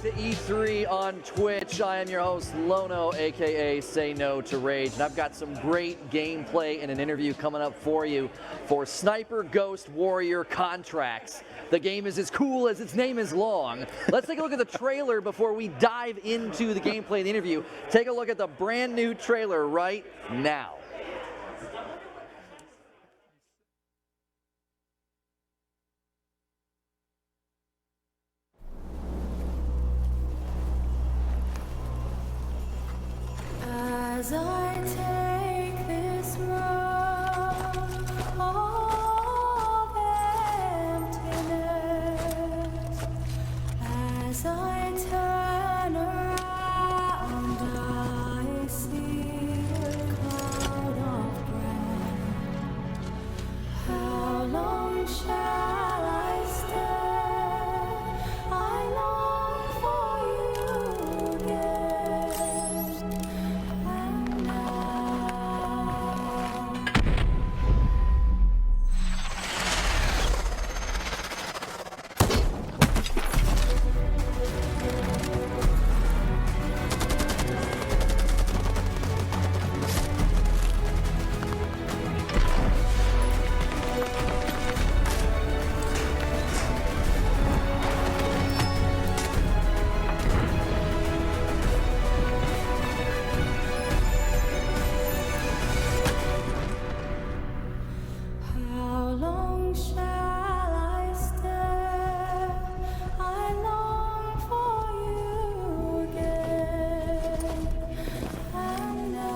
To E3 on Twitch. I am your host, Lono, aka Say No to Rage, and I've got some great gameplay and an interview coming up for you for Sniper Ghost Warrior Contracts. The game is as cool as its name is long. Let's take a look at the trailer before we dive into the gameplay and the interview. Take a look at the brand new trailer right now. As I take this road of emptiness, as I turn around, I see a cloud of breath. How long shall I stay? I long for you again. And how long shall I stay? I long for you again. And now.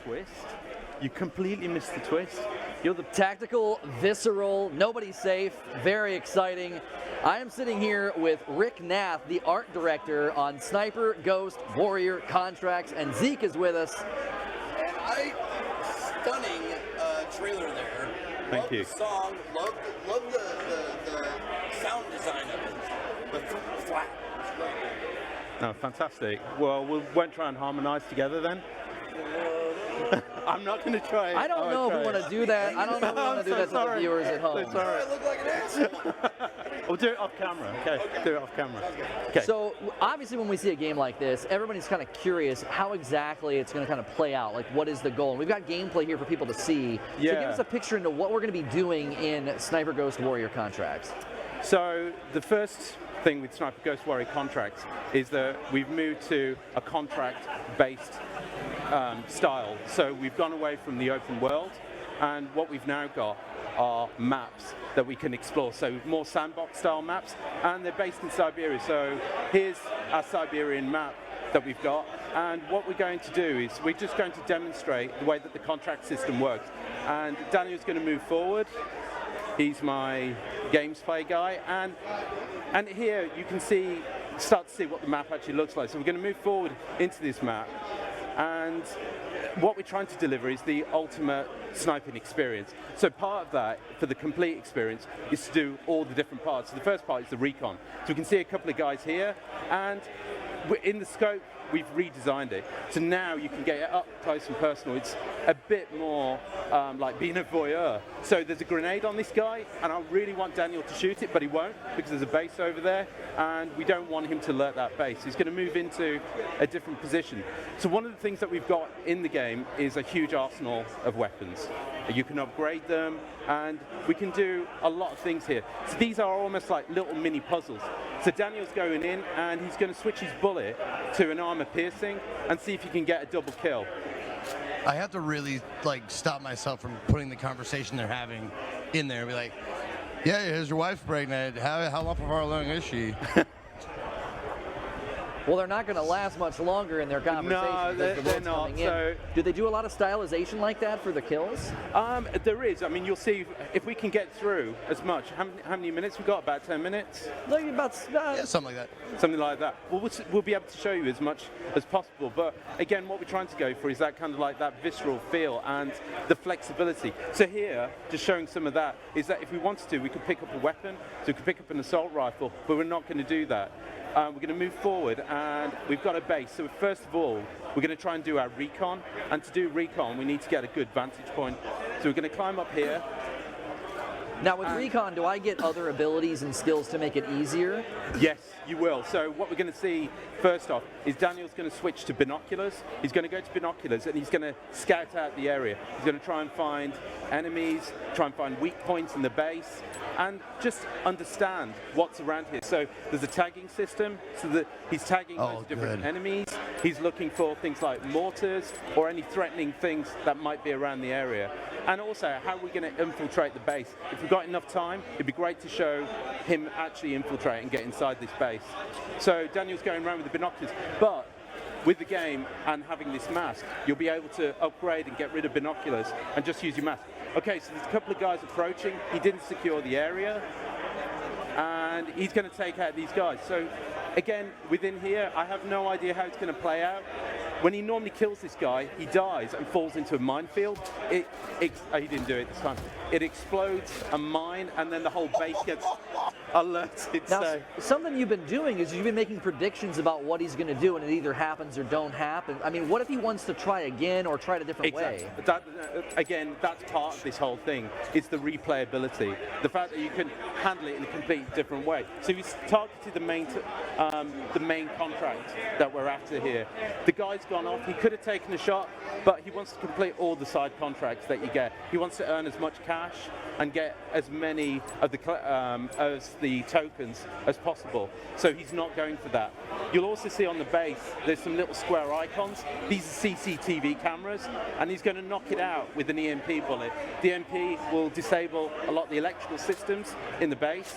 Twist. You completely missed the twist. You're the Tactical, visceral, nobody's safe, very exciting. I am sitting here with Rick Nath, the art director on Sniper Ghost Warrior Contracts, and Zeke is with us. And stunning trailer there. Thank Love you. The song, love the sound design of it. The flat. no, fantastic. Well, we won't try and harmonise together then. I'm not going to try. I don't know if we want to do that. I don't know if we want to do that to the viewers at home. So sorry. I look like an asshole. We'll do it off camera. Okay. Do it off camera. Okay. So obviously when we see a game like this, everybody's kind of curious how exactly it's going to kind of play out. Like, what is the goal? And we've got gameplay here for people to see. So Yeah. give us a picture into what we're going to be doing in Sniper Ghost Warrior Contracts. So the first thing with Sniper Ghost Warrior Contracts is that we've moved to a contract-based style. So we've gone away from the open world, and what we've now got are maps that we can explore. So more sandbox-style maps, and they're based in Siberia. So here's our Siberian map that we've got, and what we're going to do is we're just going to demonstrate the way that the contract system works. And Daniel's going to move forward. He's my games play guy, and here you can start to see what the map actually looks like. So we're going to move forward into this map, and what we're trying to deliver is the ultimate sniping experience. So part of that, for the complete experience, is to do all the different parts. So the first part is the recon. So we can see a couple of guys here, and in the scope, we've redesigned it. So now you can get it up close and personal. It's a bit more like being a voyeur. So there's a grenade on this guy, and I really want Daniel to shoot it, but he won't, because there's a base over there, and we don't want him to alert that base. He's going to move into a different position. So one of the things that we've got in the game is a huge arsenal of weapons. You can upgrade them, and we can do a lot of things here. So these are almost like little mini puzzles. So Daniel's going in, and he's going to switch his bullet to an armor piercing and see if he can get a double kill. I have to really stop myself from putting the conversation they're having in there and be like, yeah, is your wife pregnant? How long far along is she? Well, they're not going to last much longer in their conversation. No, because the they're vote's not, coming in. so- Do they do a lot of stylization like that for the kills? There is. I mean, you'll see if we can get through as much. How many minutes we got? About 10 minutes? Like about Yeah, something like that. Something like that. Well, we'll be able to show you as much as possible. But again, what we're trying to go for is that kind of like that visceral feel and the flexibility. So here, just showing some of that, is that if we wanted to, we could pick up a weapon. So we could pick up an assault rifle, but we're not going to do that. we're going to move forward, and we've got a base. So first of all, we're going to try and do our recon. And to do recon, we need to get a good vantage point. So we're going to climb up here. Now with recon, do I get other abilities and skills to make it easier? Yes, you will. So what we're going to see first off is Daniel's going to switch to binoculars. He's going to go to binoculars and he's going to scout out the area. He's going to try and find enemies, try and find weak points in the base, and just understand what's around here. So there's a tagging system, so that he's tagging loads of different enemies. He's looking for things like mortars or any threatening things that might be around the area. And also, how are we going to infiltrate the base? If we've got enough time, it'd be great to show him actually infiltrate and get inside this base. So Daniel's going around with the binoculars, but with the game and having this mask, you'll be able to upgrade and get rid of binoculars and just use your mask. Okay, so there's a couple of guys approaching. He didn't secure the area, and he's going to take out these guys. So again, within here, I have no idea how it's going to play out. When he normally kills this guy, he dies and falls into a minefield. He didn't do it this time. It explodes a mine, and then the whole base gets alerted. Now, So something you've been doing is you've been making predictions about what he's going to do, and it either happens or don't happen. I mean, what if he wants to try again or try it a different way? That, again, that's part of this whole thing. It's the replayability. The fact that you can handle it in a completely different way. So he's targeted the main contract that we're after here. The guy's gone off. He could have taken a shot, but he wants to complete all the side contracts that you get. He wants to earn as much cash and get as many of the tokens as possible. So he's not going for that. You'll also see on the base there's some little square icons. These are CCTV cameras, and he's going to knock it out with an EMP bullet. The EMP will disable a lot of the electrical systems in the base,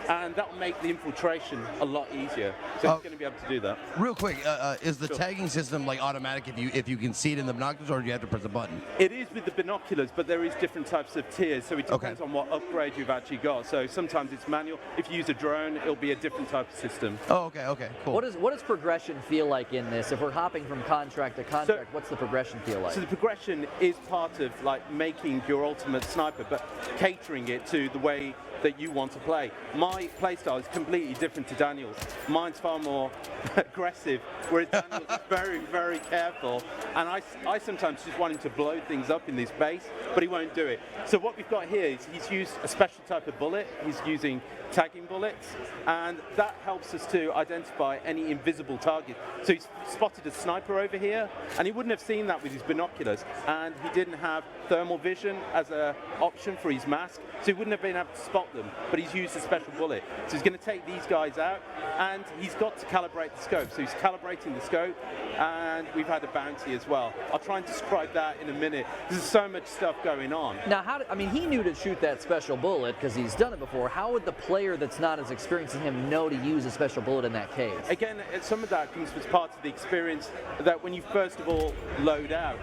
and that will make the infiltration a lot easier. So he's going to be able to do that. Real quick, is the tagging system like automatic if you can see it in the binoculars, or do you have to press a button? It is with the binoculars, but there is different types of tiers, so it depends on what upgrade you've actually got. So sometimes it's manual. If you use a drone, it'll be a different type of system. Oh, okay, cool. What does progression feel like in this? If we're hopping from contract to contract, what's the progression feel like? So the progression is part of like making your ultimate sniper, but catering it to the way that you want to play. My playstyle is completely different to Daniel's. Mine's far more aggressive, whereas Daniel's is very, very careful. And I sometimes just want him to blow things up in this base, but he won't do it. So what we've got here is he's used a special type of bullet. He's using tagging bullets, and that helps us to identify any invisible target. So he's spotted a sniper over here, and he wouldn't have seen that with his binoculars, and he didn't have thermal vision as an option for his mask, so he wouldn't have been able to spot them, but he's used a special bullet. So he's going to take these guys out, and he's got to calibrate the scope. So he's calibrating the scope, and we've had a bounty as well. I'll try and describe that in a minute. There's so much stuff going on. Now, he knew to shoot that special bullet because he's done it before. How would the player that's not as experienced as him know to use a special bullet in that case? Again, some of that comes as part of the experience that when you first of all load out,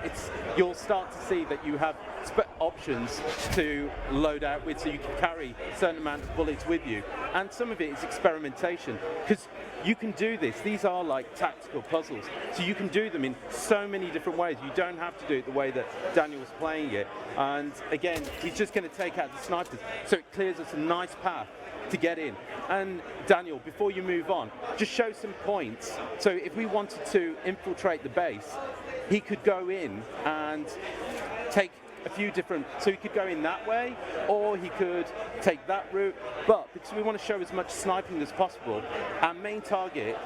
you'll start to see that you have options to load out with, so you can carry a certain amount of bullets with you. And some of it is experimentation, because you can do this. These are like tactical puzzles, so you can do them in so many different ways. You don't have to do it the way that Daniel's playing it. And again, he's just going to take out the snipers, so it clears us a nice path to get in. And Daniel, before you move on, just show some points. So if we wanted to infiltrate the base, he could go in and take a few different, so he could go in that way, or he could take that route, but because we want to show as much sniping as possible, our main target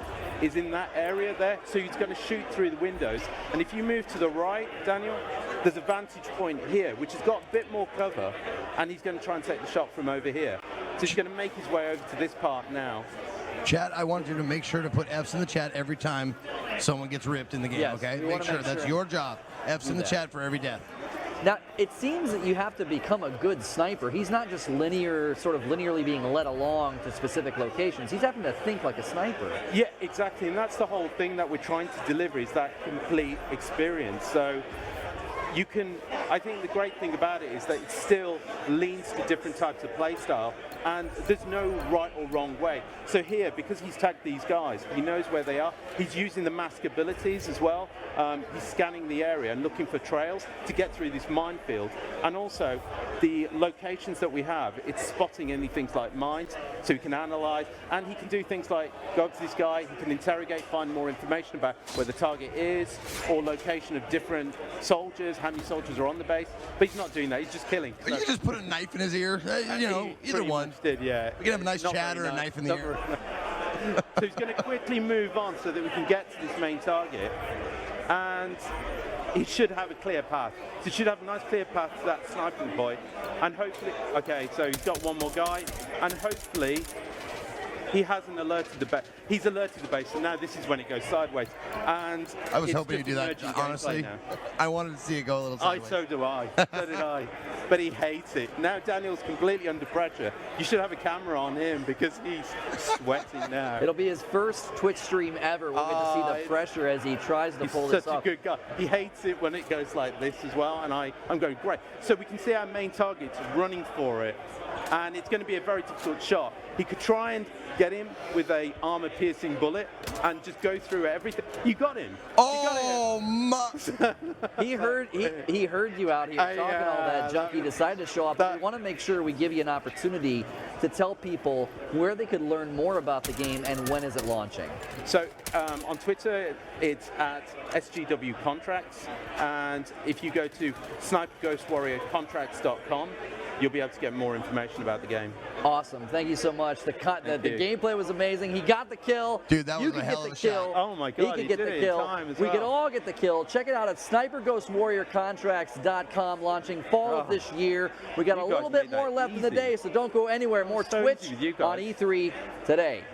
is in that area there, so he's going to shoot through the windows. And if you move to the right, Daniel, there's a vantage point here which has got a bit more cover, and he's going to try and take the shot from over here. So he's going to make his way over to this part now. Chat, I want you to make sure to put F's in the chat every time someone gets ripped in the game, Yes, okay? we Make wanna sure make that's sure. your job. F's in the that. chat for every death. Now, it seems that you have to become a good sniper. He's not just linearly being led along to specific locations. He's having to think like a sniper. Yeah, exactly, and that's the whole thing that we're trying to deliver, is that complete experience. So you can, I think the great thing about it is that it still leans to different types of play style, and there's no right or wrong way. So here, because he's tagged these guys, he knows where they are. He's using the mask abilities as well, he's scanning the area and looking for trails to get through this minefield. And also, the locations that we have, it's spotting anything like mines, so he can analyze, and he can do things like go up to this guy, he can interrogate, find more information about where the target is, or location of different soldiers, how many soldiers are on the base. But he's not doing that, he's just killing. You can just put a knife in his ear. You know, He either pretty one. much did, yeah. We can have a nice Not chat very or a nice. knife in the Not ear. very- So he's going to quickly move on so that we can get to this main target, and he should have a clear path. So he should have a nice clear path to that sniping point, and hopefully, okay, so he's got one more guy, and hopefully he hasn't alerted the base. He's alerted the base, and now this is when it goes sideways. And I was it's hoping you'd just do that, emerging gameplay honestly. now. I wanted to see it go a little sideways. So do I. So did I. But he hates it. Now Daniel's completely under pressure. You should have a camera on him because he's sweating now. It'll be his first Twitch stream ever. We'll get to see the pressure as he tries to He's pull such this a off. good guy. He hates it when it goes like this as well, and I'm going, great. So we can see our main target's running for it, and it's going to be a very difficult shot. He could try and get him with a armor-piercing bullet and just go through everything. You got him. Oh, my. He heard you out here talking all that junk. He decided to show up. We want to make sure we give you an opportunity to tell people where they could learn more about the game and when is it launching. So on Twitter, it's at SGW Contracts, and if you go to sniperghostwarriorcontracts.com, you'll be able to get more information about the game. Awesome. Thank you so much. The gameplay was amazing. He got the kill. Dude, that was you a could hell get of the a kill. shot. Oh my God, He he could get did the it in kill. time as We could well. all get the kill. Check it out at SniperGhostWarriorContracts.com, launching fall of this year. We got You a guys little bit made that more left in the easy. day, so don't go anywhere. More So Twitch easy with you on guys. E3 today.